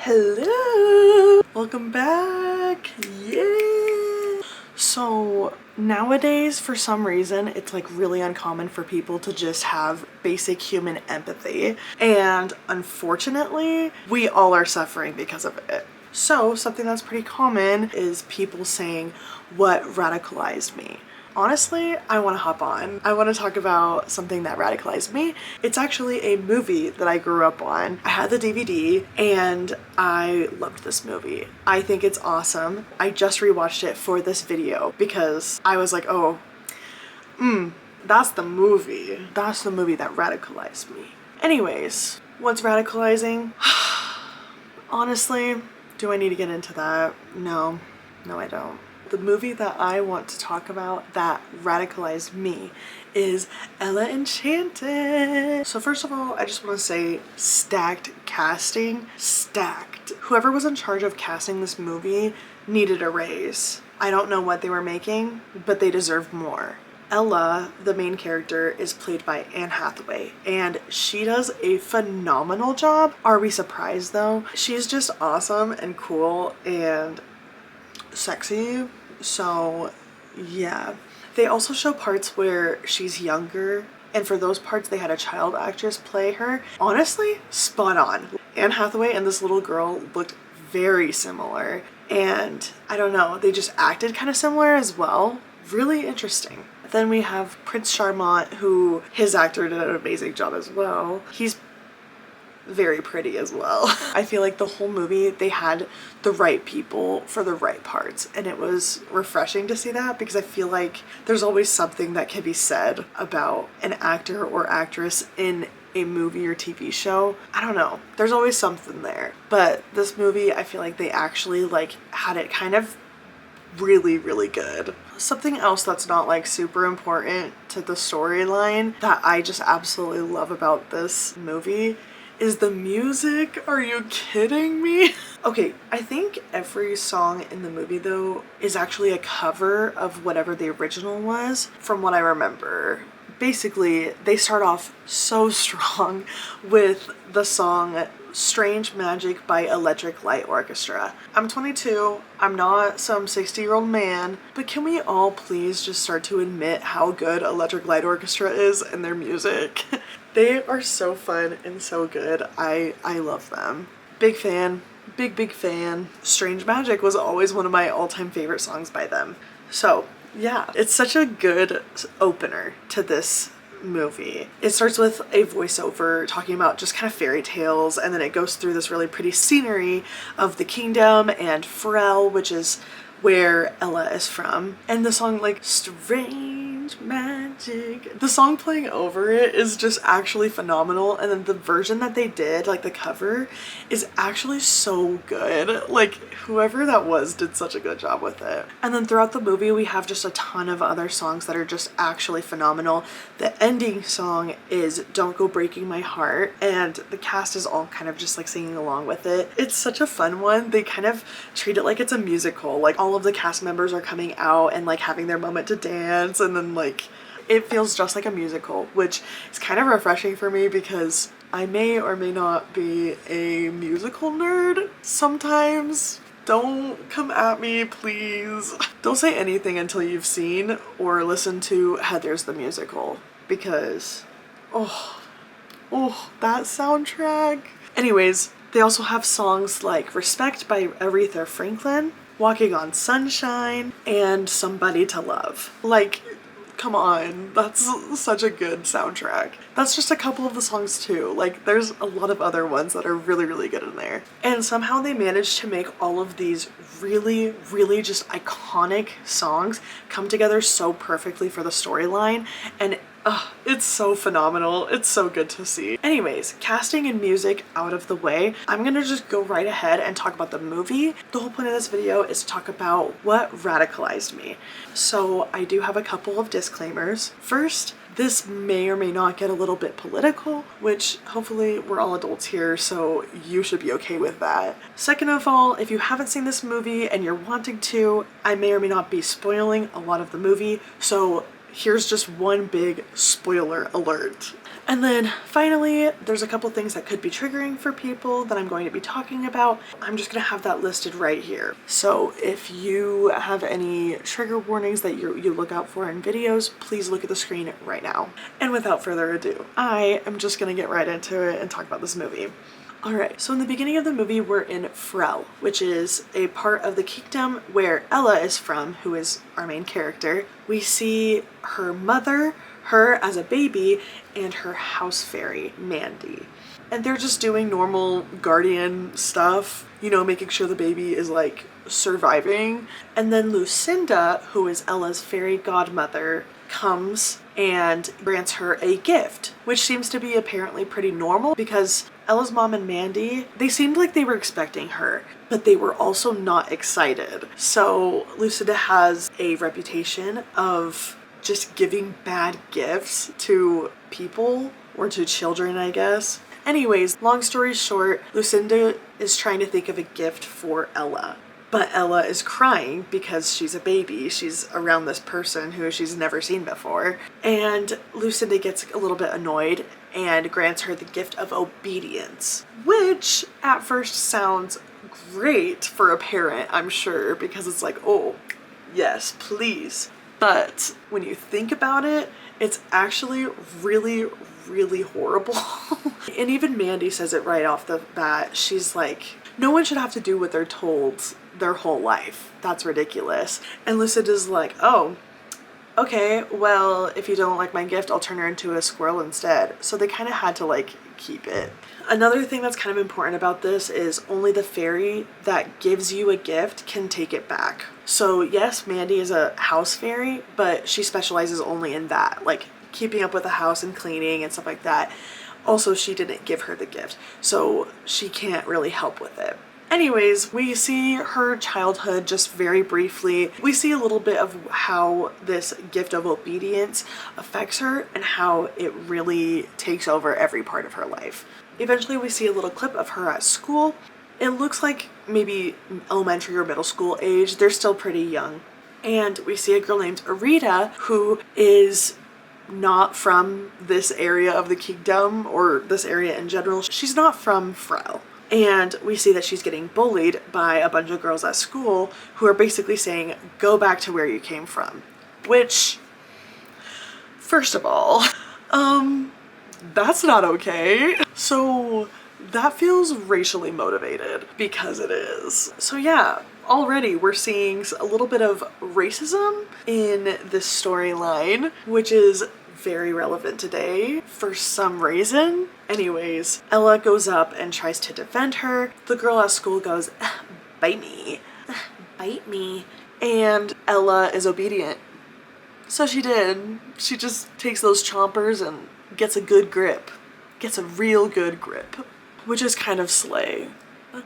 Hello! Welcome back! Yay! So nowadays, for some reason, it's like really uncommon for people to just have basic human empathy. And unfortunately, we all are suffering because of it. So something that's pretty common is people saying, "What radicalized me?" Honestly, I want to hop on. I want to talk about something that radicalized me. It's actually a movie that I grew up on. I had the DVD and I loved this movie. I think it's awesome. I just rewatched it for this video because I was like, oh, that's the movie. That's the movie that radicalized me. Anyways, what's radicalizing? Honestly, do I need to get into that? No, I don't. The movie that I want to talk about that radicalized me is ENCHANTED. So first of all, I just want to say stacked casting. Stacked. Whoever was in charge of casting this movie needed a raise. I don't know what they were making, but they deserved more. Ella, the main character, is played by Anne Hathaway, and she does a phenomenal job. Are we surprised though? She's just awesome and cool and sexy. So yeah, they also show parts where she's younger, and for those parts they had a child actress play her. Honestly, spot on. Anne Hathaway and this little girl looked very similar, and I don't know, they just acted kind of similar as well. Really interesting. Then we have Prince Charmant, who his actor did an amazing job as well. He's very pretty as well. I feel like the whole movie they had the right people for the right parts, and it was refreshing to see that because I feel like there's always something that can be said about an actor or actress in a movie or TV show. I don't know, there's always something there. But this movie, I feel like they actually had it kind of really good. Something else that's not super important to the storyline that I just absolutely love about this movie is the music. Are you kidding me? Okay, I think every song in the movie though is actually a cover of whatever the original was, from what I remember. Basically, they start off so strong with the song Strange Magic by Electric Light Orchestra. I'm 22, I'm not some 60-year-old man, but can we all please just start to admit how good Electric Light Orchestra is and their music? They are so fun and so good. I love them. Big fan. Big fan. Strange Magic was always one of my all-time favorite songs by them. So yeah, it's such a good opener to this movie. It starts with a voiceover talking about just kind of fairy tales, and then it goes through this really pretty scenery of the kingdom and Pharrell, which is where Ella is from. And the song Strange Magic, the song playing over it is just actually phenomenal. And then the version that they did, the cover, is actually so good. Whoever that was did such a good job with it. And then throughout the movie we have just a ton of other songs that are just actually phenomenal. The ending song is Don't Go Breaking My Heart, and the cast is all kind of just singing along with it. It's such a fun one. They kind of treat it like it's a musical. All of the cast members are coming out and having their moment to dance, and then it feels just like a musical, which is kind of refreshing for me because I may or may not be a musical nerd sometimes. Don't come at me, please. Don't say anything until you've seen or listened to Heather's the Musical, because oh, that soundtrack. Anyways, they also have songs like Respect by Aretha Franklin, Walking on Sunshine, and Somebody to Love. Come on, that's such a good soundtrack. That's just a couple of the songs too. There's a lot of other ones that are really good in there. And somehow they managed to make all of these really just iconic songs come together so perfectly for the storyline, and it's so phenomenal. It's so good to see. Anyways, casting and music out of the way, I'm gonna just go right ahead and talk about the movie. The whole point of this video is to talk about what radicalized me. So I do have a couple of disclaimers. First, this may or may not get a little bit political, which hopefully we're all adults here, so you should be okay with that. Second of all, if you haven't seen this movie and you're wanting to, I may or may not be spoiling a lot of the movie, so here's just one big spoiler alert. And then finally, there's a couple things that could be triggering for people that I'm going to be talking about. I'm just gonna have that listed right here. So if you have any trigger warnings that you look out for in videos, please look at the screen right now. And without further ado, I am just gonna get right into it and talk about this movie. Alright, so in the beginning of the movie, we're in Frel, which is a part of the kingdom where Ella is from, who is our main character. We see her mother, her as a baby, and her house fairy, Mandy. And they're just doing normal guardian stuff, you know, making sure the baby is like surviving. And then Lucinda, who is Ella's fairy godmother, comes and grants her a gift, which seems to be apparently pretty normal because Ella's mom and Mandy, they seemed like they were expecting her, but they were also not excited. So Lucinda has a reputation of just giving bad gifts to people, or to children, I guess. Anyways, long story short, Lucinda is trying to think of a gift for Ella. But Ella is crying because she's a baby. She's around this person who she's never seen before. And Lucinda gets a little bit annoyed and grants her the gift of obedience, which at first sounds great for a parent, I'm sure, because it's like, oh, yes, please. But when you think about it, it's actually really, really horrible. And even Mandy says it right off the bat. She's like, no one should have to do what they're told their whole life. That's ridiculous. And Lucinda's like, oh, okay, well, if you don't like my gift, I'll turn her into a squirrel instead. So they kind of had to like keep it. Another thing that's kind of important about this is only the fairy that gives you a gift can take it back. So yes, Mandy is a house fairy, but she specializes only in that, like keeping up with the house and cleaning and stuff like that. Also, she didn't give her the gift, so she can't really help with it. Anyways, we see her childhood just very briefly. We see a little bit of how this gift of obedience affects her and how it really takes over every part of her life. Eventually, we see a little clip of her at school. It looks like maybe elementary or middle school age. They're still pretty young. And we see a girl named Arita who is not from this area of the kingdom or this area in general. She's not from Frel. And we see that she's getting bullied by a bunch of girls at school who are basically saying, go back to where you came from. Which, first of all, that's not okay. So that feels racially motivated, because it is. So yeah, already we're seeing a little bit of racism in this storyline, which is very relevant today for some reason. Anyways, Ella goes up and tries to defend her. The girl at school goes, bite me, bite me. And Ella is obedient. So she did. She just takes those chompers and gets a good grip. Gets a real good grip, which is kind of slay.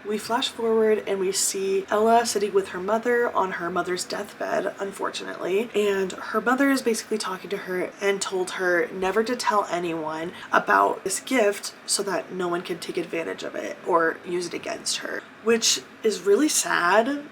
We flash forward and we see Ella sitting with her mother on her mother's deathbed, unfortunately, and her mother is basically talking to her and told her never to tell anyone about this gift so that no one can take advantage of it or use it against her, which is really sad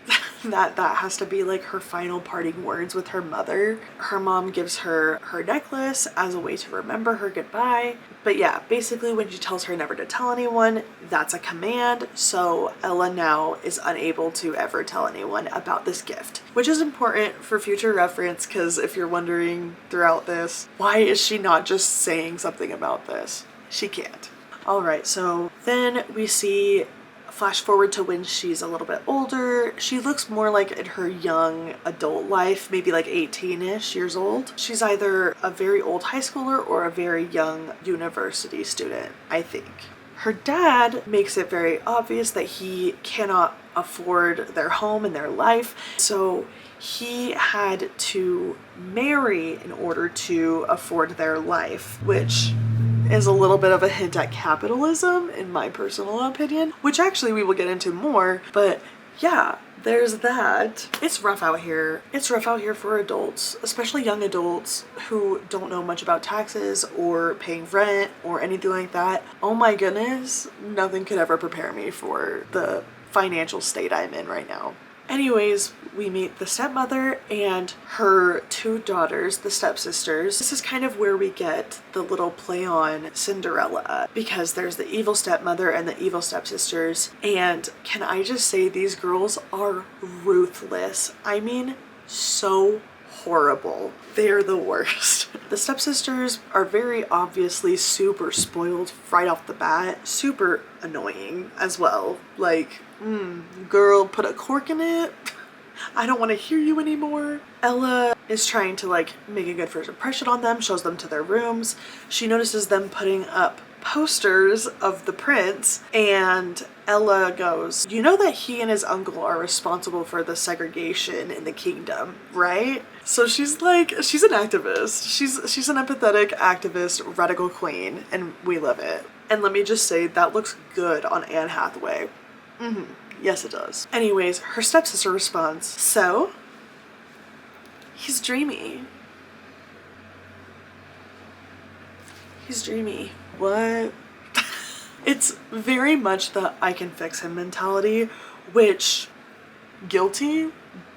that has to be like her final parting words with her mother. Her mom gives her her necklace as a way to remember her goodbye. But yeah, basically when she tells her never to tell anyone, that's a command. So Ella now is unable to ever tell anyone about this gift, which is important for future reference, because if you're wondering throughout this, why is she not just saying something about this? She can't. All right, so then we see flash forward to when she's a little bit older. She looks more like in her young adult life, maybe like 18-ish years old. She's either a very old high schooler or a very young university student, I think. Her dad makes it very obvious that he cannot afford their home and their life, so he had to marry in order to afford their life, which is a little bit of a hint at capitalism, in my personal opinion, which actually we will get into more. But yeah, there's that. It's rough out here. It's rough out here for adults, especially young adults who don't know much about taxes or paying rent or anything like that. Oh my goodness, nothing could ever prepare me for the financial state I'm in right now. Anyways, we meet the stepmother and her two daughters, the stepsisters. This is kind of where we get the little play on Cinderella, because there's the evil stepmother and the evil stepsisters. And can I just say, these girls are ruthless. I mean, so horrible. They're the worst. The stepsisters are very obviously super spoiled right off the bat. Super annoying as well. Like, girl, put a cork in it. I don't want to hear you anymore. Ella is trying to like make a good first impression on them, shows them to their rooms. She notices them putting up posters of the prince, and Ella goes, you know that he and his uncle are responsible for the segregation in the kingdom, right? So she's like, she's an activist. She's an empathetic activist, radical queen, and we love it. And let me just say, that looks good on Anne Hathaway. Yes, it does. Anyways, her stepsister responds, so? He's dreamy. He's dreamy. What? It's very much the I can fix him mentality, which, guilty,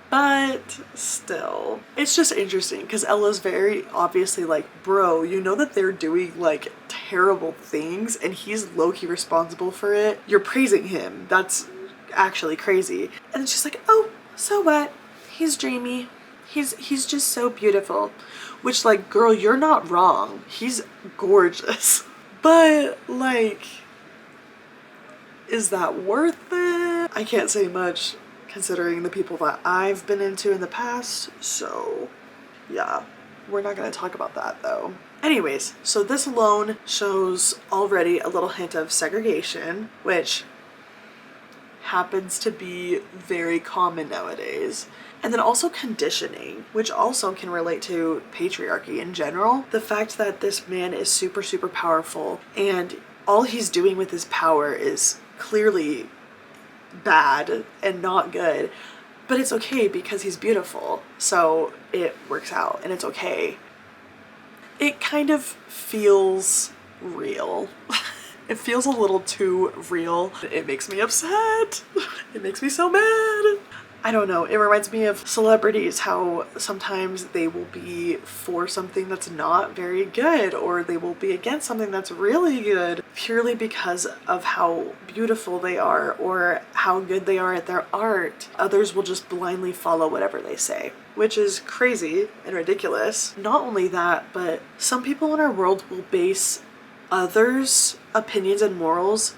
but still. It's just interesting because Ella's very obviously like, bro, you know that they're doing like terrible things and he's low-key responsible for it. You're praising him. That's actually crazy. And she's like, oh, so what? He's dreamy. He's just so beautiful. Which, like, girl, you're not wrong. He's gorgeous. But, like, is that worth it? I can't say much considering the people that I've been into in the past. So, yeah, we're not going to talk about that, though. Anyways, so this alone shows already a little hint of segregation, which happens to be very common nowadays. And then also conditioning, which also can relate to patriarchy in general. The fact that this man is super, super powerful and all he's doing with his power is clearly bad and not good, but it's okay because he's beautiful. So it works out and it's okay. It kind of feels real. It feels a little too real. It makes me upset. It makes me so mad. I don't know, it reminds me of celebrities, how sometimes they will be for something that's not very good, or they will be against something that's really good purely because of how beautiful they are or how good they are at their art. Others will just blindly follow whatever they say, which is crazy and ridiculous. Not only that, but some people in our world will base others' opinions and morals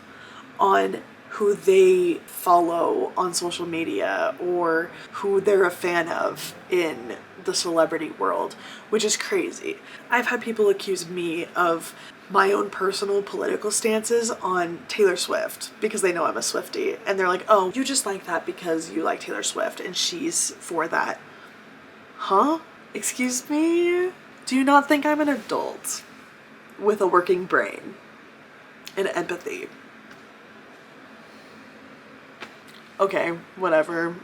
on who they follow on social media or who they're a fan of in the celebrity world, which is crazy. I've had people accuse me of my own personal political stances on Taylor Swift because they know I'm a Swiftie, and they're like, oh, you just like that because you like Taylor Swift and she's for that. Huh? Excuse me? Do you not think I'm an adult with a working brain and empathy? Okay, whatever.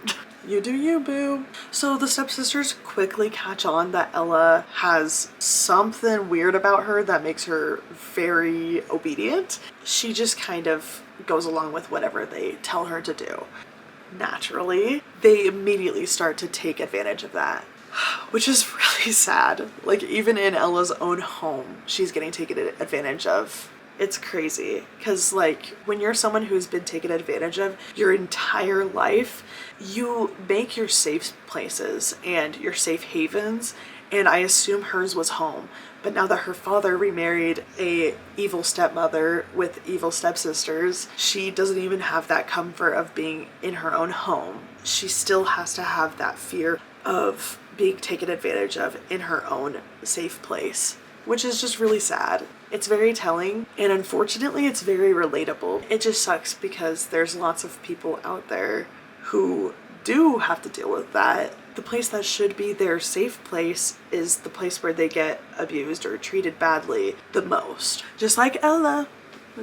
You do you, boo. So the stepsisters quickly catch on that Ella has something weird about her that makes her very obedient. She just kind of goes along with whatever they tell her to do. Naturally, they immediately start to take advantage of that, which is really sad. Like, even in Ella's own home, she's getting taken advantage of. It's crazy because, like, when you're someone who's been taken advantage of your entire life, you make your safe places and your safe havens, and I assume hers was home. But now that her father remarried a evil stepmother with evil stepsisters, she doesn't even have that comfort of being in her own home. She still has to have that fear of being taken advantage of in her own safe place, which is just really sad. It's very telling, and unfortunately it's very relatable. It just sucks because there's lots of people out there who do have to deal with that. The place that should be their safe place is the place where they get abused or treated badly the most. Just like Ella.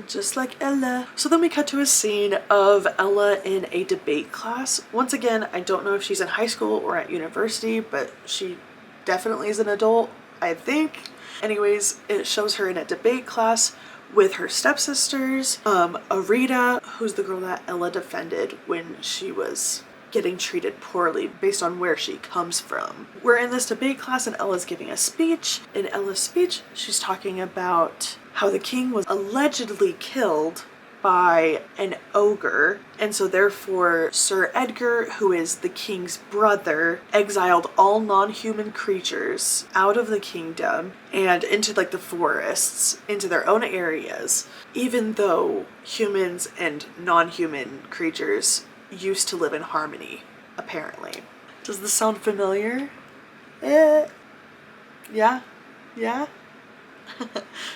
Just like Ella. So then we cut to a scene of Ella in a debate class. Once again, I don't know if she's in high school or at university, but she definitely is an adult, I think. Anyways, it shows her in a debate class with her stepsisters, Arita, who's the girl that Ella defended when she was getting treated poorly based on where she comes from. We're in this debate class and Ella's giving a speech. In Ella's speech, she's talking about how the king was allegedly killed by an ogre, and so therefore Sir Edgar, who is the king's brother, exiled all non-human creatures out of the kingdom and into like the forests, into their own areas, even though humans and non-human creatures used to live in harmony, apparently. Does this sound familiar? Yeah? Yeah?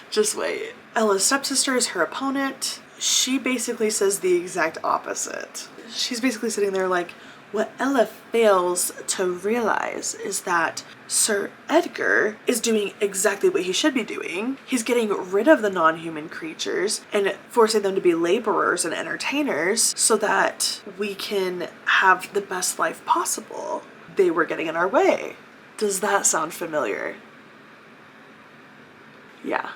Just wait. Ella's stepsister is her opponent. She basically says the exact opposite. She's basically sitting there like, what Ella fails to realize is that Sir Edgar is doing exactly what he should be doing. He's getting rid of the non-human creatures and forcing them to be laborers and entertainers so that we can have the best life possible. They were getting in our way. Does that sound familiar? Yeah.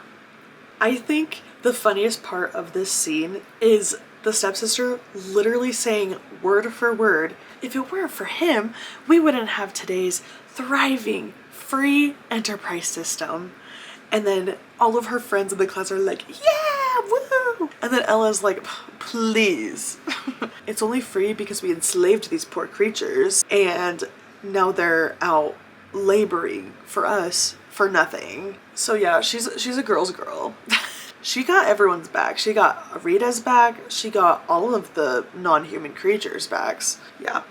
I think the funniest part of this scene is the stepsister literally saying word for word, if it weren't for him, we wouldn't have today's thriving, free enterprise system. And then all of her friends in the class are like, yeah, woo! And then Ella's like, please. It's only free because we enslaved these poor creatures and now they're out laboring for us for nothing. So yeah, she's a girl's girl. She got everyone's back. She got Rita's back. She got all of the non-human creatures' backs. Yeah.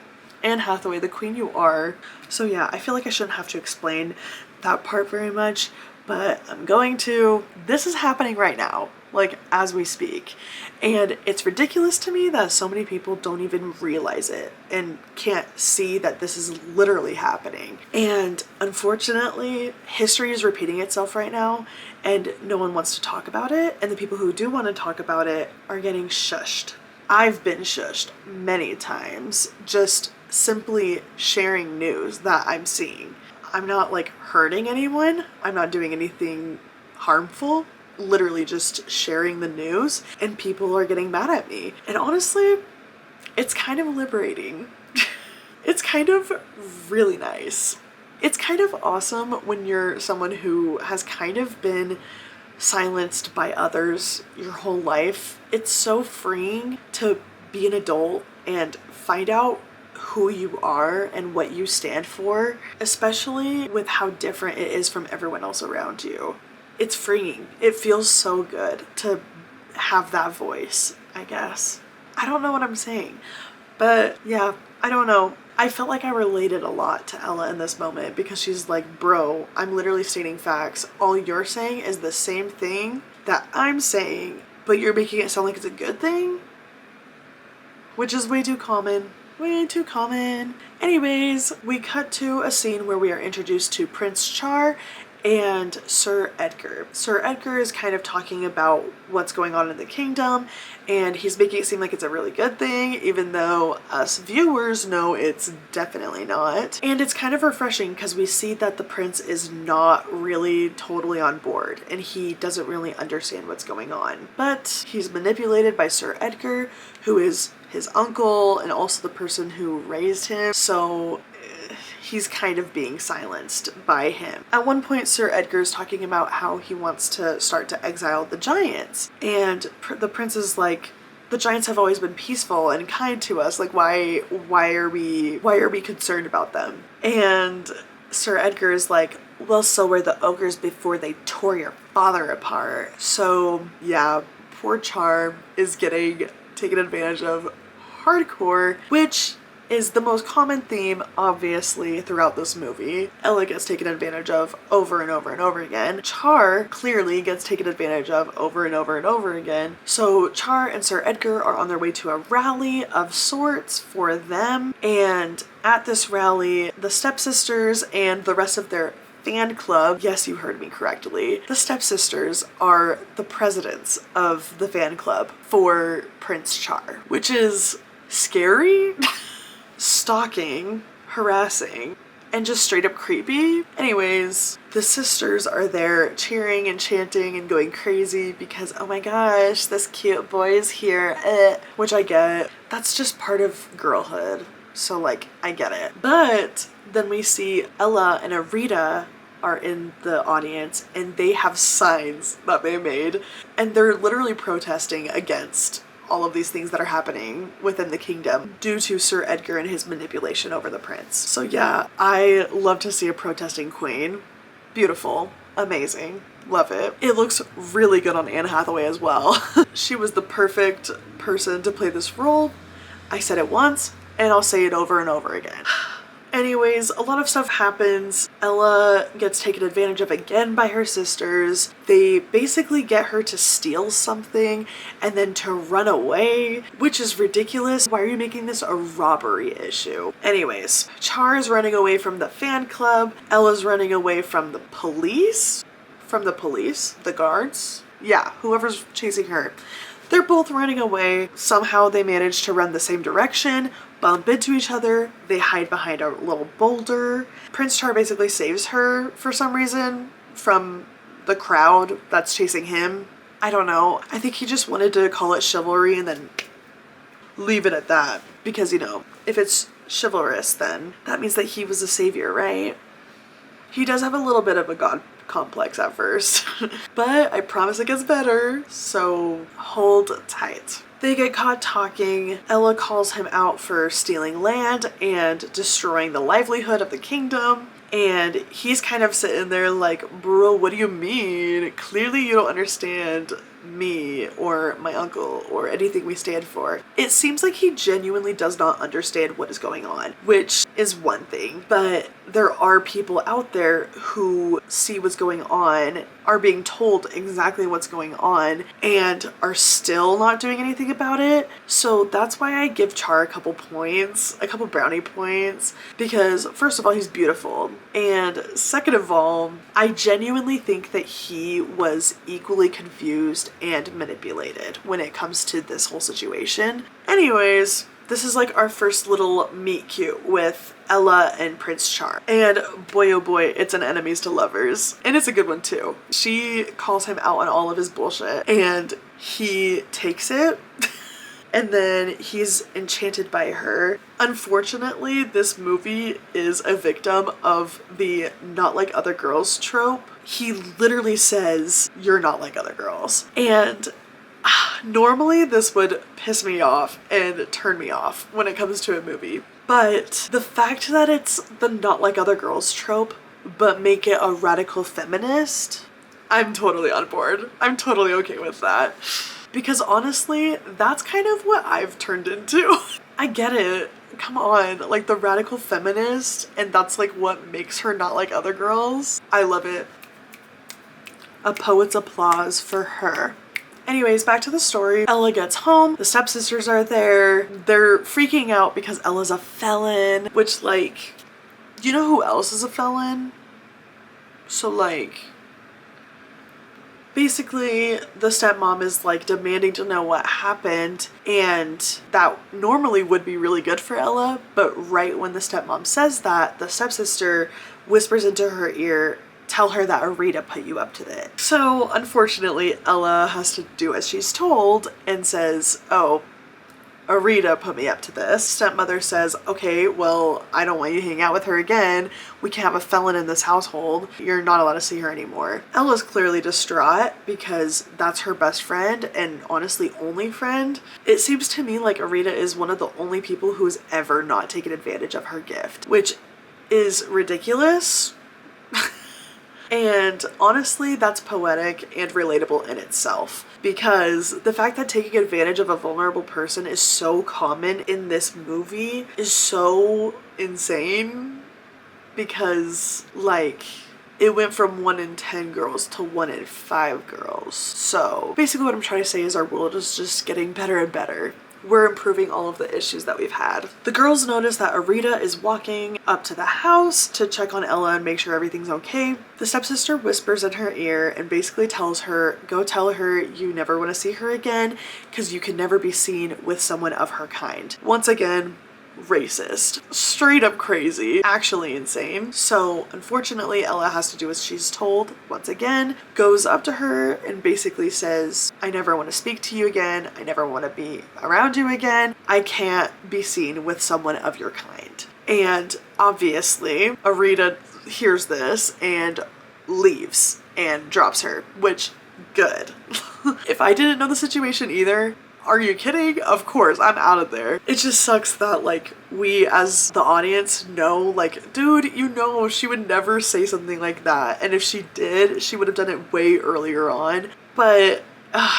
Anne Hathaway, the queen you are. So yeah, I feel like I shouldn't have to explain that part very much, but I'm going to. This is happening right now, like as we speak. And it's ridiculous to me that so many people don't even realize it and can't see that this is literally happening. And unfortunately, history is repeating itself right now and no one wants to talk about it. And the people who do want to talk about it are getting shushed. I've been shushed many times, just simply sharing news that I'm seeing. I'm not like hurting anyone. I'm not doing anything harmful. Literally just sharing the news and people are getting mad at me. And honestly, it's kind of liberating. It's kind of really nice. It's kind of awesome when you're someone who has kind of been silenced by others your whole life. It's so freeing to be an adult and find out who you are and what you stand for, especially with how different it is from everyone else around you. It's freeing. It feels so good to have that voice, I guess. I don't know what I'm saying, but yeah, I don't know. I felt like I related a lot to Ella in this moment because she's like, bro, I'm literally stating facts. All you're saying is the same thing that I'm saying, but you're making it sound like it's a good thing, which is way too common. Way too common. Anyways, we cut to a scene where we are introduced to Prince Char and Sir Edgar. Sir Edgar is kind of talking about what's going on in the kingdom and he's making it seem like it's a really good thing, even though us viewers know it's definitely not. And it's kind of refreshing because we see that the prince is not really totally on board and he doesn't really understand what's going on. But he's manipulated by Sir Edgar, who is his uncle and also the person who raised him. So he's kind of being silenced by him. At one point, Sir Edgar's talking about how he wants to start to exile the giants. And the prince is like, the giants have always been peaceful and kind to us. Like, why are we concerned about them? And Sir Edgar is like, well, so were the ogres before they tore your father apart. So yeah, poor Char is getting taken advantage of hardcore, which is the most common theme, obviously, throughout this movie. Ella gets taken advantage of over and over and over again. Char clearly gets taken advantage of over and over and over again. So Char and Sir Edgar are on their way to a rally of sorts for them. And at this rally, the stepsisters and the rest of their fan club, yes, you heard me correctly, the stepsisters are the presidents of the fan club for Prince Char, which is scary, stalking, harassing, and just straight up creepy. Anyways, the sisters are there cheering and chanting and going crazy because, oh my gosh, this cute boy is here, which I get. That's just part of girlhood. So like, I get it. But then we see Ella and Arita are in the audience, and they have signs that they made, and they're literally protesting against all of these things that are happening within the kingdom due to Sir Edgar and his manipulation over the prince. So yeah, I love to see a protesting queen. Beautiful, amazing, love it. It looks really good on Anne Hathaway as well. She was the perfect person to play this role. I said it once, and I'll say it over and over again. Anyways, a lot of stuff happens. Ella gets taken advantage of again by her sisters. They basically get her to steal something and then to run away, which is ridiculous. Why are you making this a robbery issue? Anyways, Char is running away from the fan club. Ella's running away from the police. The guards? Yeah, whoever's chasing her. They're both running away. Somehow they manage to run the same direction, bump into each other. They hide behind a little boulder. Prince Char basically saves her for some reason from the crowd that's chasing him. I don't know. I think he just wanted to call it chivalry and then leave it at that. Because, you know, if it's chivalrous, then that means that he was a savior, right? He does have a little bit of a god complex at first, but I promise it gets better, so hold tight. They get caught talking. Ella calls him out for stealing land and destroying the livelihood of the kingdom, and he's kind of sitting there like, bro, what do you mean? Clearly you don't understand me or my uncle or anything we stand for. It seems like he genuinely does not understand what is going on, which is one thing, but there are people out there who see what's going on, are being told exactly what's going on, and are still not doing anything about it. So that's why I give Char a couple points, a couple brownie points, because first of all, he's beautiful, and second of all, I genuinely think that he was equally confused and manipulated when it comes to this whole situation. Anyways, this is like our first little meet cute with Ella and Prince Char. And boy oh boy, it's an enemies to lovers. And it's a good one too. She calls him out on all of his bullshit and he takes it. And then he's enchanted by her. Unfortunately, this movie is a victim of the not like other girls trope. He literally says, "You're not like other girls." And normally this would piss me off and turn me off when it comes to a movie. But the fact that it's the not like other girls trope, but make it a radical feminist, I'm totally on board. I'm totally okay with that. Because honestly, that's kind of what I've turned into. I get it. Come on, like the radical feminist, and that's like what makes her not like other girls. I love it. A poet's applause for her. Anyways, back to the story. Ella gets home, the stepsisters are there. They're freaking out because Ella's a felon, which like, you know who else is a felon? So like, basically the stepmom is like demanding to know what happened, and that normally would be really good for Ella, but right when the stepmom says that, the stepsister whispers into her ear, "Tell her that Arita put you up to this." So unfortunately Ella has to do as she's told and says, "Oh, Arita put me up to this." Stepmother says, "Okay, well, I don't want you to hang out with her again. We can't have a felon in this household. You're not allowed to see her anymore." Ella's clearly distraught because that's her best friend and honestly only friend. It seems to me like Arita is one of the only people who's ever not taken advantage of her gift, which is ridiculous. And honestly, that's poetic and relatable in itself, because the fact that taking advantage of a vulnerable person is so common in this movie is so insane, because like it went from 1 in 10 girls to 1 in 5 girls. So basically what I'm trying to say is our world is just getting better and better. We're improving all of the issues that we've had. The girls notice that Arita is walking up to the house to check on Ella and make sure everything's okay. The stepsister whispers in her ear and basically tells her, "Go tell her you never want to see her again because you can never be seen with someone of her kind." Once again, racist, straight up crazy, actually insane. So unfortunately, Ella has to do as she's told once again, goes up to her and basically says, I never want to speak to you again. I never want to be around you again. I can't be seen with someone of your kind. And obviously, Arita hears this and leaves and drops her, which good. If I didn't know the situation either, are you kidding? Of course, I'm out of there. It just sucks that like we as the audience know, like, dude, you know she would never say something like that. And if she did, she would have done it way earlier on. But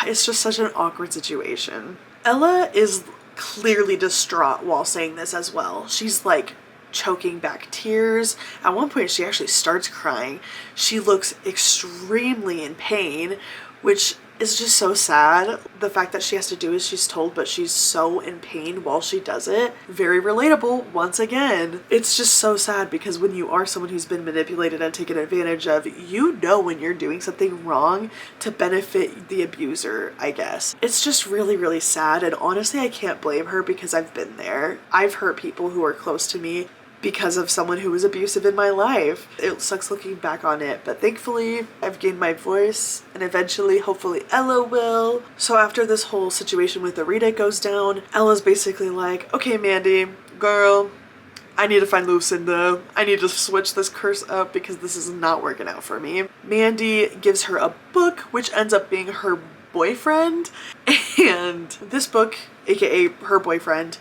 it's just such an awkward situation. Ella is clearly distraught while saying this as well. She's like choking back tears. At one point, she actually starts crying. She looks extremely in pain, which is just so sad. The fact that she has to do as she's told, but she's so in pain while she does it. Very relatable once again. It's just so sad because when you are someone who's been manipulated and taken advantage of, you know when you're doing something wrong to benefit the abuser, I guess. It's just really, really sad, and honestly, I can't blame her because I've been there. I've hurt people who are close to me because of someone who was abusive in my life. It sucks looking back on it, but thankfully I've gained my voice, and eventually, hopefully, Ella will. So after this whole situation with Arita goes down, Ella's basically like, okay, Mandy, girl, I need to find Lucinda. I need to switch this curse up because this is not working out for me. Mandy gives her a book, which ends up being her boyfriend, and this book, aka her boyfriend,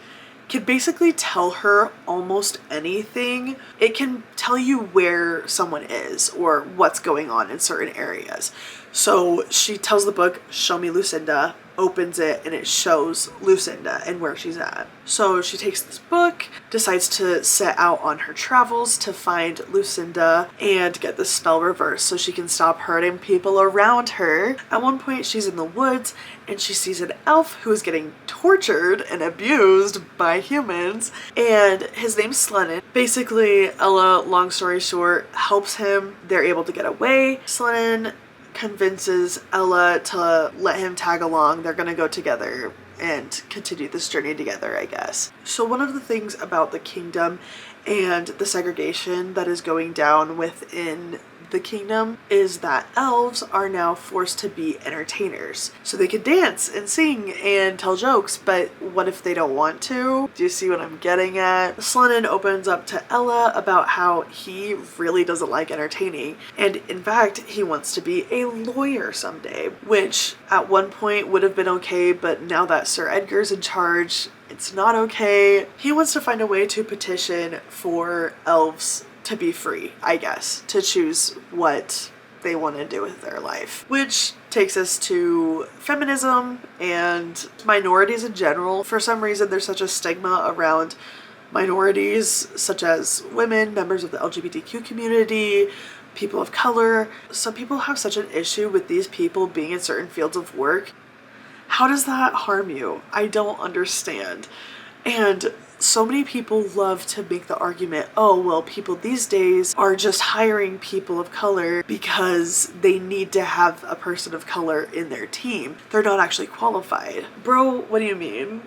can basically tell her almost anything. It can tell you where someone is or what's going on in certain areas. So she tells the book, show me Lucinda, opens it, and it shows Lucinda and where she's at. So she takes this book, decides to set out on her travels to find Lucinda and get the spell reversed so she can stop hurting people around her. At one point, she's in the woods and she sees an elf who is getting tortured and abused by humans, and his name's Slennon. Basically, Ella, long story short, helps him. They're able to get away. Slennon convinces Ella to let him tag along. They're gonna go together and continue this journey together, I guess. So one of the things about the kingdom and the segregation that is going down within the kingdom is that elves are now forced to be entertainers. So they can dance and sing and tell jokes, but what if they don't want to? Do you see what I'm getting at? Slennon opens up to Ella about how he really doesn't like entertaining, and in fact, he wants to be a lawyer someday, which at one point would have been okay, but now that Sir Edgar's in charge, it's not okay. He wants to find a way to petition for elves to be free, I guess, to choose what they want to do with their life. Which takes us to feminism and minorities in general. For some reason, there's such a stigma around minorities, such as women, members of the LGBTQ community, people of color. Some people have such an issue with these people being in certain fields of work. How does that harm you? I don't understand. And so many people love to make the argument, oh, well, people these days are just hiring people of color because they need to have a person of color in their team. They're not actually qualified. Bro, what do you mean?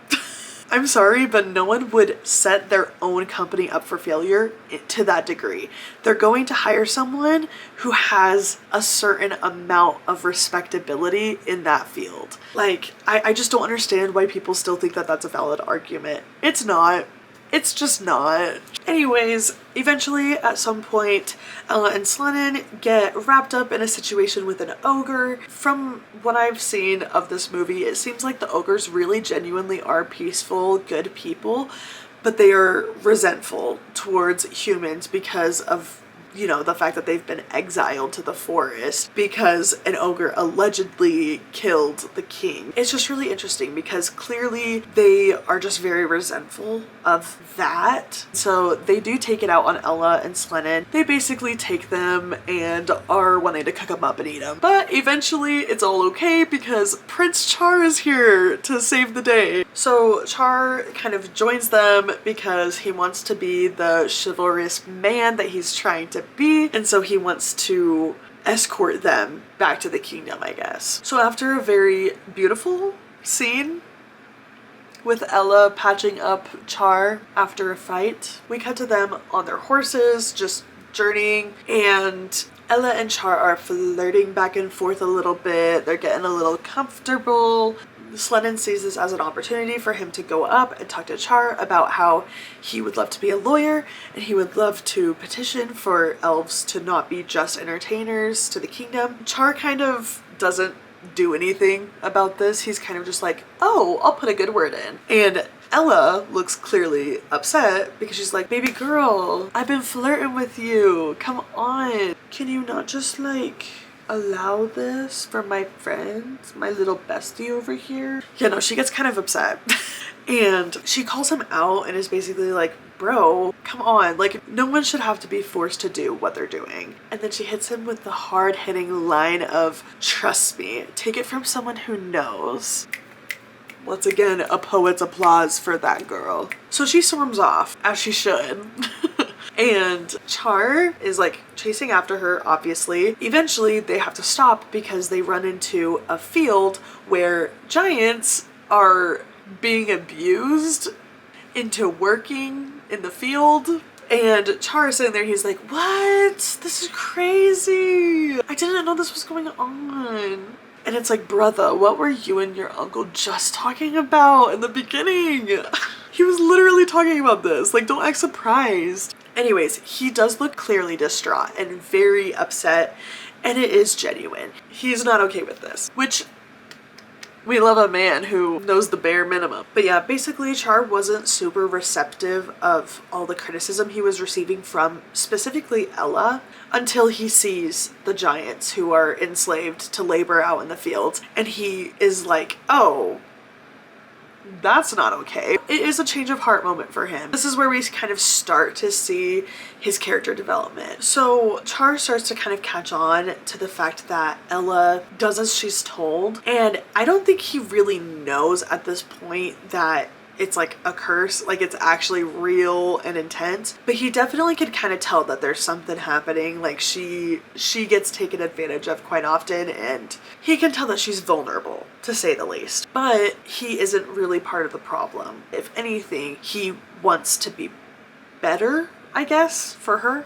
I'm sorry, but no one would set their own company up for failure to that degree. They're going to hire someone who has a certain amount of respectability in that field. Like, I just don't understand why people still think that that's a valid argument. It's not. It's just not. Anyways, eventually at some point, Ella and Slennon get wrapped up in a situation with an ogre. From what I've seen of this movie, it seems like the ogres really genuinely are peaceful, good people, but they are resentful towards humans because of, you know, the fact that they've been exiled to the forest because an ogre allegedly killed the king. It's just really interesting because clearly they are just very resentful of that. So they do take it out on Ella and Slennon. They basically take them and are wanting to cook them up and eat them. But eventually it's all okay because Prince Char is here to save the day. So Char kind of joins them because he wants to be the chivalrous man that he's trying to be, and so he wants to escort them back to the kingdom, I guess. So after a very beautiful scene, with Ella patching up Char after a fight. We cut to them on their horses, just journeying, and Ella and Char are flirting back and forth a little bit. They're getting a little comfortable. Slennon sees this as an opportunity for him to go up and talk to Char about how he would love to be a lawyer and he would love to petition for elves to not be just entertainers to the kingdom. Char kind of doesn't do anything about this. He's kind of just like, oh, I'll put a good word in. And Ella looks clearly upset because she's like, baby girl, I've been flirting with you. Come on. Can you not just like allow this for my friends, my little bestie over here? Yeah, no, she gets kind of upset. And she calls him out and is basically like, bro, come on, like no one should have to be forced to do what they're doing. And then she hits him with the hard-hitting line of, trust me, take it from someone who knows. Once again, a poet's applause for that girl. So she storms off, as she should. And Char is like chasing after her, obviously. Eventually they have to stop because they run into a field where giants are being abused into working in the field. And Char is sitting there, he's like, what? This is crazy. I didn't know this was going on. And it's like, brother, what were you and your uncle just talking about in the beginning? He was literally talking about this. Like, don't act surprised. Anyways, he does look clearly distraught and very upset, and it is genuine. He's not okay with this, which we love a man who knows the bare minimum. But yeah, basically Char wasn't super receptive of all the criticism he was receiving from specifically Ella until he sees the giants who are enslaved to labor out in the fields. And he is like, oh, that's not okay. It is a change of heart moment for him. This is where we kind of start to see his character development. So Char starts to kind of catch on to the fact that Ella does as she's told, and I don't think he really knows at this point that it's like a curse, like it's actually real and intense, but he definitely could kind of tell that there's something happening. Like she gets taken advantage of quite often, and he can tell that she's vulnerable, to say the least. But he isn't really part of the problem. If anything, he wants to be better, I guess, for her.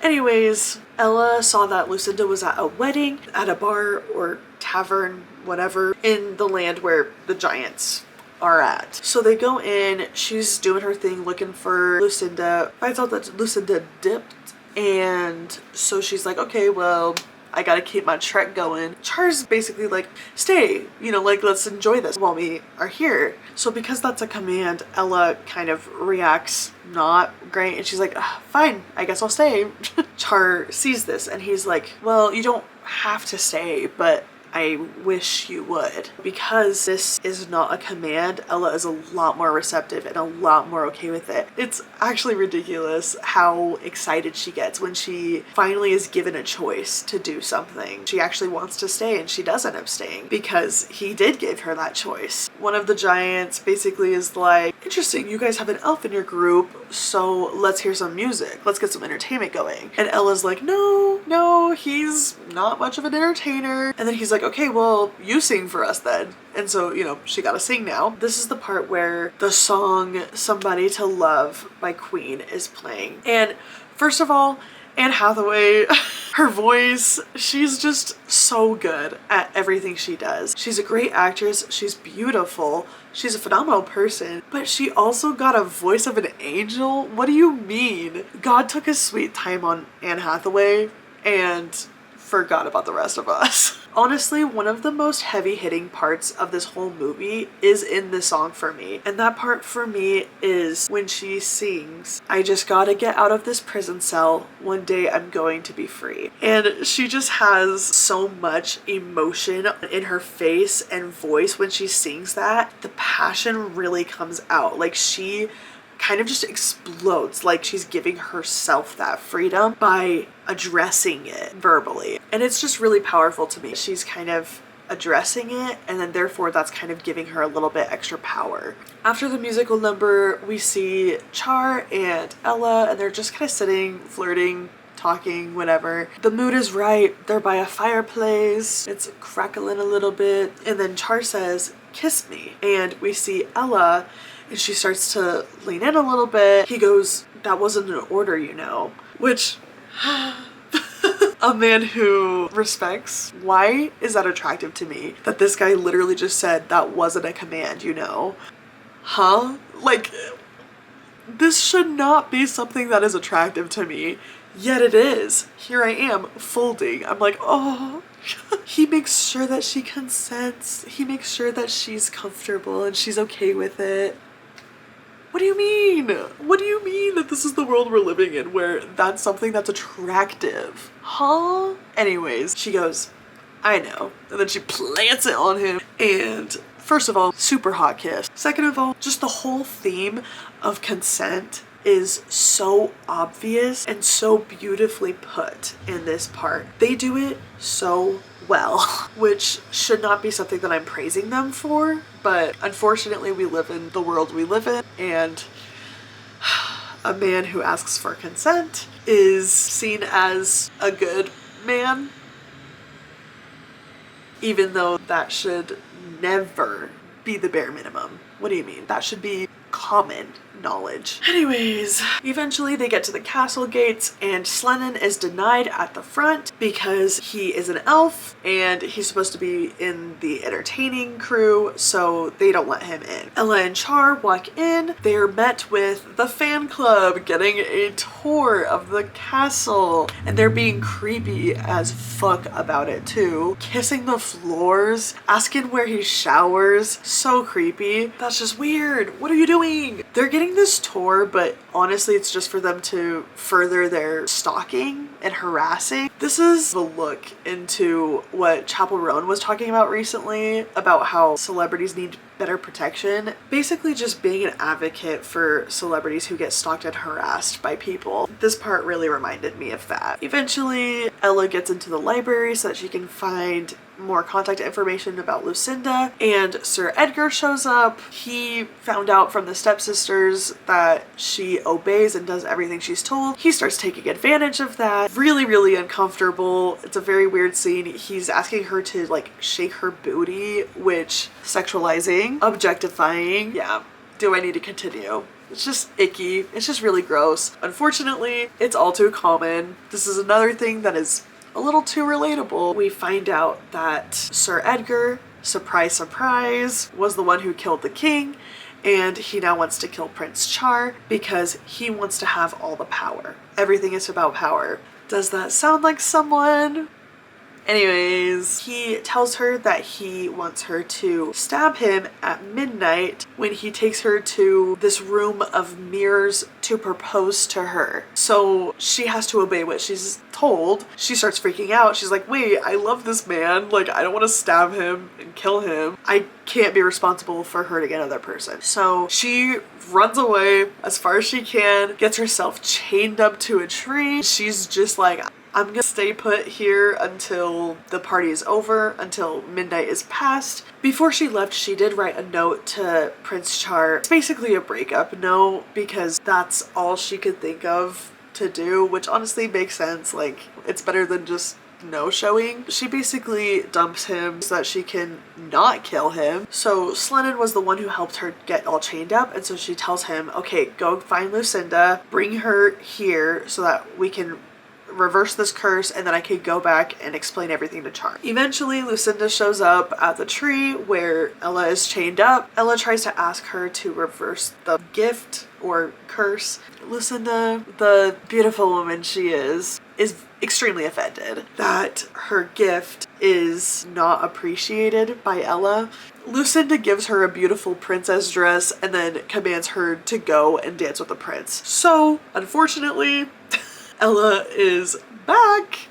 Anyways, Ella saw that Lucinda was at a wedding, at a bar or tavern, whatever, in the land where the giants are at. So they go in, she's doing her thing looking for Lucinda, finds out that Lucinda dipped, and so she's like, okay, well, I gotta keep my trek going. Char's basically like, stay, you know, like let's enjoy this while we are here. So because that's a command, Ella kind of reacts not great, and she's like, fine, I guess I'll stay. Char sees this and he's like, well, you don't have to stay, but I wish you would. Because this is not a command, Ella is a lot more receptive and a lot more okay with it. It's actually ridiculous how excited she gets when she finally is given a choice to do something. She actually wants to stay and she does end up staying because he did give her that choice. One of the giants basically is like, interesting, you guys have an elf in your group, so let's hear some music. Let's get some entertainment going. And Ella's like, no, he's not much of an entertainer. And then he's like, okay, well, you sing for us then. And so, you know, she gotta sing now. This is the part where the song Somebody to Love by Queen is playing. And first of all, Anne Hathaway, her voice, she's just so good at everything she does. She's a great actress, she's beautiful, she's a phenomenal person, but she also got a voice of an angel? What do you mean? God took his sweet time on Anne Hathaway and forgot about the rest of us. Honestly, one of the most heavy-hitting parts of this whole movie is in this song for me. And that part for me is when she sings, I just gotta get out of this prison cell. One day I'm going to be free. And she just has so much emotion in her face and voice when she sings that. The passion really comes out. Like she kind of just explodes, like she's giving herself that freedom by addressing it verbally. And it's just really powerful to me. She's kind of addressing it, and then therefore that's kind of giving her a little bit extra power. After the musical number, we see Char and Ella, and they're just kind of sitting, flirting, talking, whatever. The mood is right. They're by a fireplace. It's crackling a little bit. And then Char says, kiss me. And we see Ella, and she starts to lean in a little bit. He goes, that wasn't an order, you know, which a man who respects, why is that attractive to me? That this guy literally just said that wasn't a command, you know? Huh? Like, this should not be something that is attractive to me, yet it is. Here I am, folding. I'm like, oh. He makes sure that she consents. He makes sure that she's comfortable and she's okay with it. What do you mean? What do you mean that this is the world we're living in where that's something that's attractive? Huh? Anyways, she goes, I know. And then she plants it on him. And first of all, super hot kiss. Second of all, just the whole theme of consent is so obvious and so beautifully put in this part. They do it so well, which should not be something that I'm praising them for, but unfortunately we live in the world we live in, and a man who asks for consent is seen as a good man, even though that should never be the bare minimum. What do you mean? That should be common knowledge. Anyways, eventually they get to the castle gates and Slennon is denied at the front because he is an elf and he's supposed to be in the entertaining crew, so they don't let him in. Ella and Char walk in. They're met with the fan club getting a tour of the castle, and they're being creepy as fuck about it too. Kissing the floors, asking where he showers. So creepy. That's just weird. What are you doing? They're getting this tour, but honestly it's just for them to further their stalking and harassing. This is a look into what Chapel Roan was talking about recently, about how celebrities need better protection. Basically just being an advocate for celebrities who get stalked and harassed by people. This part really reminded me of that. Eventually Ella gets into the library so that she can find more contact information about Lucinda, and Sir Edgar shows up. He found out from the stepsisters that she obeys and does everything she's told. He starts taking advantage of that. Really, really uncomfortable. It's a very weird scene. He's asking her to like shake her booty, which sexualizing, objectifying. Yeah, do I need to continue? It's just icky. It's just really gross. Unfortunately, it's all too common. This is another thing that is a little too relatable. We find out that Sir Edgar, surprise surprise, was the one who killed the king, and he now wants to kill Prince Char because he wants to have all the power. Everything is about power. Does that sound like someone? Anyways, he tells her that he wants her to stab him at midnight when he takes her to this room of mirrors to propose to her. So she has to obey what she's told. She starts freaking out. She's like, wait, I love this man. Like, I don't want to stab him and kill him. I can't be responsible for hurting another person. So she runs away as far as she can, gets herself chained up to a tree. She's just like, I'm gonna stay put here until the party is over, until midnight is past. Before she left, she did write a note to Prince Char. It's basically a breakup note because that's all she could think of to do, which honestly makes sense. Like, it's better than just no showing. She basically dumps him so that she can not kill him. So Slennon was the one who helped her get all chained up, and so she tells him, okay, go find Lucinda, bring her here so that we can reverse this curse, and then I could go back and explain everything to Char. Eventually, Lucinda shows up at the tree where Ella is chained up. Ella tries to ask her to reverse the gift or curse. Lucinda, the beautiful woman she is extremely offended that her gift is not appreciated by Ella. Lucinda gives her a beautiful princess dress and then commands her to go and dance with the prince. So, unfortunately, Ella is back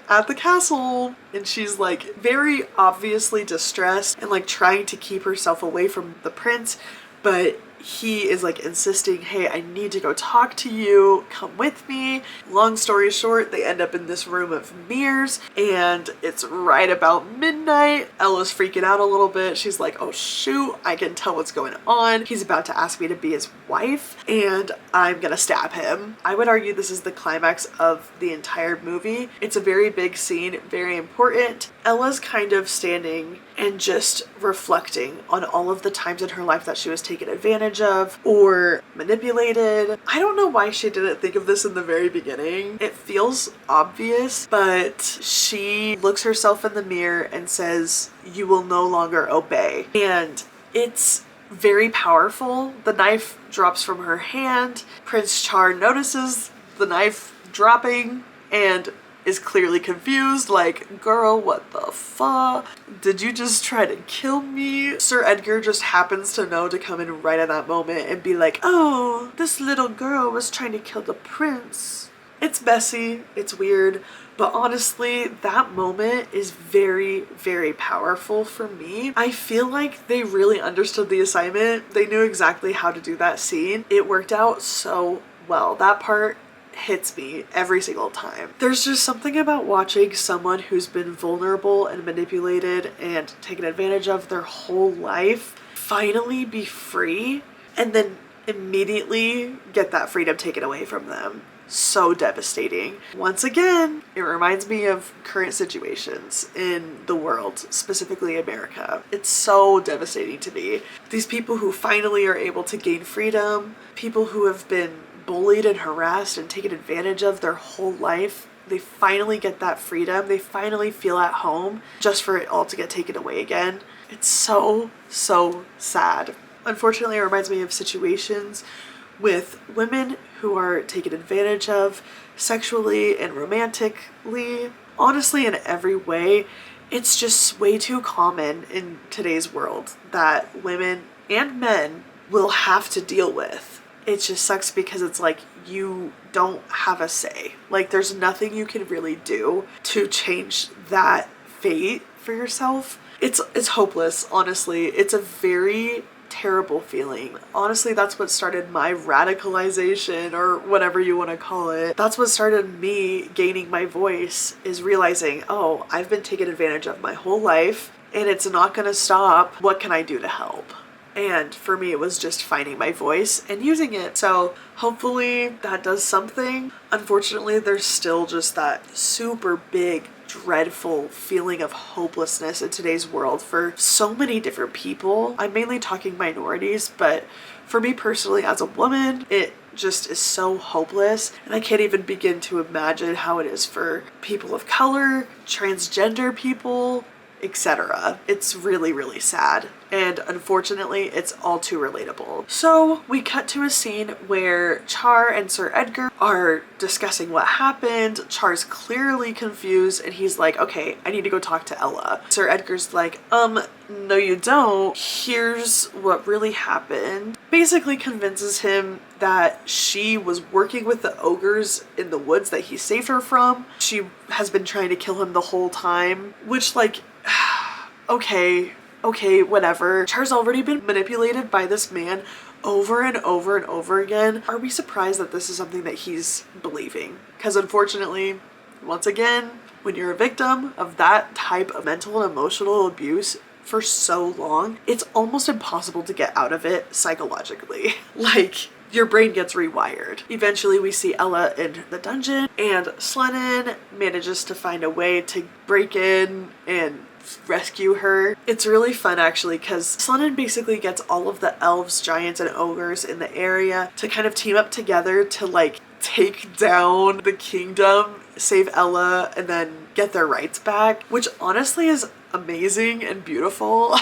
at the castle and she's like very obviously distressed and like trying to keep herself away from the prince, but he is like insisting, hey, I need to go talk to you, come with me. Long story short, they end up in this room of mirrors and it's right about midnight. Ella's freaking out a little bit. She's like, oh shoot, I can tell what's going on. He's about to ask me to be his wife and I'm gonna stab him. I would argue this is the climax of the entire movie. It's a very big scene, very important. Ella's kind of standing and just reflecting on all of the times in her life that she was taken advantage of or manipulated. I don't know why she didn't think of this in the very beginning. It feels obvious, but she looks herself in the mirror and says, "You will no longer obey." And it's very powerful. The knife drops from her hand. Prince Char notices the knife dropping and is clearly confused, like, "Girl, what the fuck? Did you just try to kill me?" Sir Edgar just happens to know to come in right at that moment and be like, "Oh, this little girl was trying to kill the prince." It's messy, it's weird, but honestly, that moment is very, very powerful for me. I feel like they really understood the assignment. They knew exactly how to do that scene. It worked out so well. That part hits me every single time. There's just something about watching someone who's been vulnerable and manipulated and taken advantage of their whole life finally be free and then immediately get that freedom taken away from them. So devastating. Once again, it reminds me of current situations in the world, specifically America. It's so devastating to me. These people who finally are able to gain freedom, people who have been bullied and harassed and taken advantage of their whole life, they finally get that freedom. They finally feel at home just for it all to get taken away again. It's so, so sad. Unfortunately, it reminds me of situations with women who are taken advantage of sexually and romantically. Honestly, in every way, it's just way too common in today's world that women and men will have to deal with. It just sucks because it's like you don't have a say. Like there's nothing you can really do to change that fate for yourself. It's hopeless, honestly. It's a very terrible feeling. Honestly, that's what started my radicalization, or whatever you want to call it. That's what started me gaining my voice, is realizing, oh, I've been taken advantage of my whole life and it's not gonna stop. What can I do to help? And for me, it was just finding my voice and using it. So hopefully that does something. Unfortunately, there's still just that super big, dreadful feeling of hopelessness in today's world for so many different people. I'm mainly talking minorities, but for me personally, as a woman, it just is so hopeless. And I can't even begin to imagine how it is for people of color, transgender people, etc. It's really, really sad. And unfortunately, it's all too relatable. So we cut to a scene where Char and Sir Edgar are discussing what happened. Char's clearly confused and he's like, okay, I need to go talk to Ella. Sir Edgar's like, no you don't. Here's what really happened. Basically convinces him that she was working with the ogres in the woods that he saved her from. She has been trying to kill him the whole time, which like, okay, whatever. Char's already been manipulated by this man over and over and over again. Are we surprised that this is something that he's believing? Because unfortunately, once again, when you're a victim of that type of mental and emotional abuse for so long, it's almost impossible to get out of it psychologically. Like, your brain gets rewired. Eventually we see Ella in the dungeon and Slennon manages to find a way to break in and rescue her. It's really fun actually because Slennon basically gets all of the elves, giants, and ogres in the area to kind of team up together to like take down the kingdom, save Ella, and then get their rights back, which honestly is amazing and beautiful.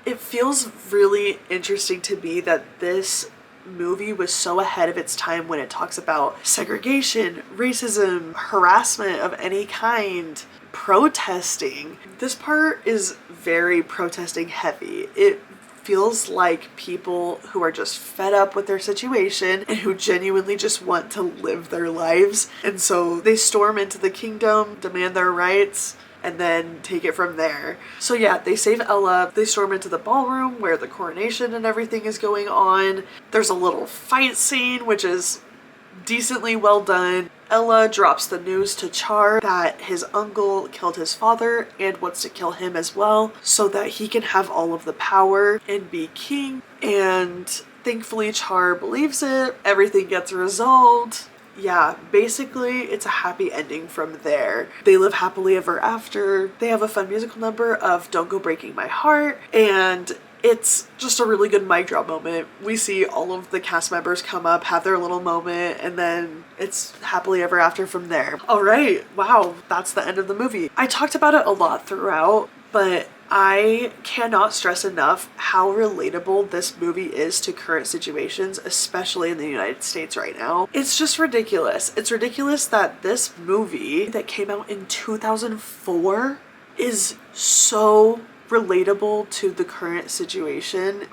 It feels really interesting to me that this movie was so ahead of its time when it talks about segregation, racism, harassment of any kind, protesting. This part is very protesting heavy. It feels like people who are just fed up with their situation and who genuinely just want to live their lives. And so they storm into the kingdom, demand their rights, and then take it from there. So yeah, they save Ella, they storm into the ballroom where the coronation and everything is going on. There's a little fight scene, which is decently well done. Ella drops the news to Char that his uncle killed his father and wants to kill him as well so that he can have all of the power and be king. And thankfully Char believes it. Everything gets resolved. yeah, basically it's a happy ending from there. They live happily ever after. They have a fun musical number of Don't Go Breaking My Heart, and it's just a really good mic drop moment. We see all of the cast members come up, have their little moment, and then it's happily ever after from there. All right, wow, that's the end of the movie. I talked about it a lot throughout, but I cannot stress enough how relatable this movie is to current situations, especially in the United States right now. It's just ridiculous. It's ridiculous that this movie that came out in 2004 is so relatable to the current situation.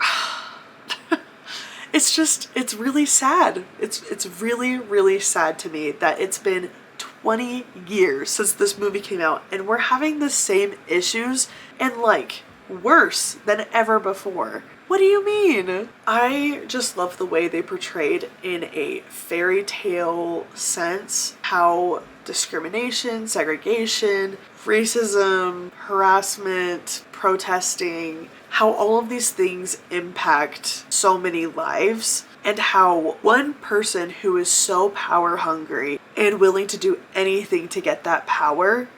It's really sad. It's really, really sad to me that it's been 20 years since this movie came out and we're having the same issues and like worse than ever before. What do you mean? I just love the way they portrayed in a fairy tale sense how discrimination, segregation, racism, harassment, protesting, how all of these things impact so many lives, and how one person who is so power hungry and willing to do anything to get that power,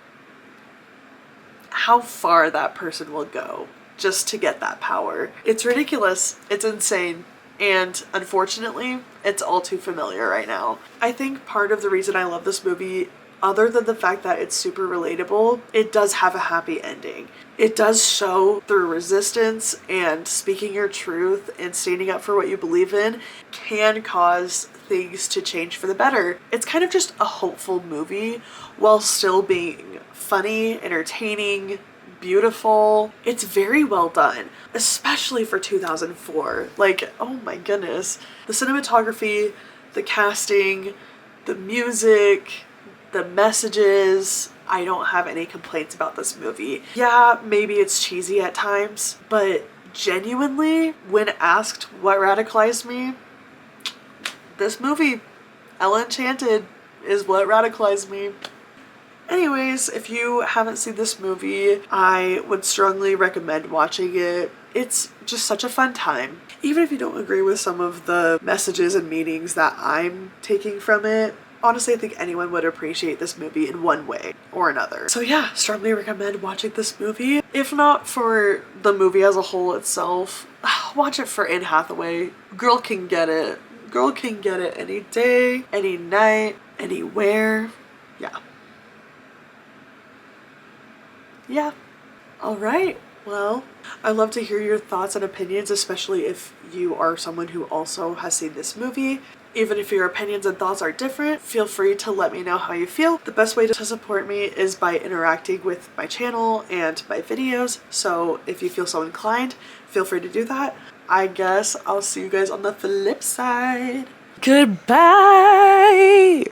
how far that person will go just to get that power. It's ridiculous. It's insane. And unfortunately, it's all too familiar right now. I think part of the reason I love this movie, other than the fact that it's super relatable, it does have a happy ending. It does show through resistance and speaking your truth and standing up for what you believe in can cause things to change for the better. It's kind of just a hopeful movie while still being funny, entertaining, beautiful. It's very well done, especially for 2004. Like, oh my goodness. The cinematography, the casting, the music, the messages, I don't have any complaints about this movie. Yeah, maybe it's cheesy at times, but genuinely, when asked what radicalized me, this movie, ENCHANTED, is what radicalized me. Anyways, if you haven't seen this movie, I would strongly recommend watching it. It's just such a fun time. Even if you don't agree with some of the messages and meanings that I'm taking from it, honestly, I think anyone would appreciate this movie in one way or another. So yeah, strongly recommend watching this movie. If not for the movie as a whole itself, watch it for Anne Hathaway. Girl can get it. Girl can get it any day, any night, anywhere. Yeah. Yeah. All right. Well, I'd love to hear your thoughts and opinions, especially if you are someone who also has seen this movie. Even if your opinions and thoughts are different, feel free to let me know how you feel. The best way to support me is by interacting with my channel and my videos, so if you feel so inclined, feel free to do that. I guess I'll see you guys on the flip side. Goodbye!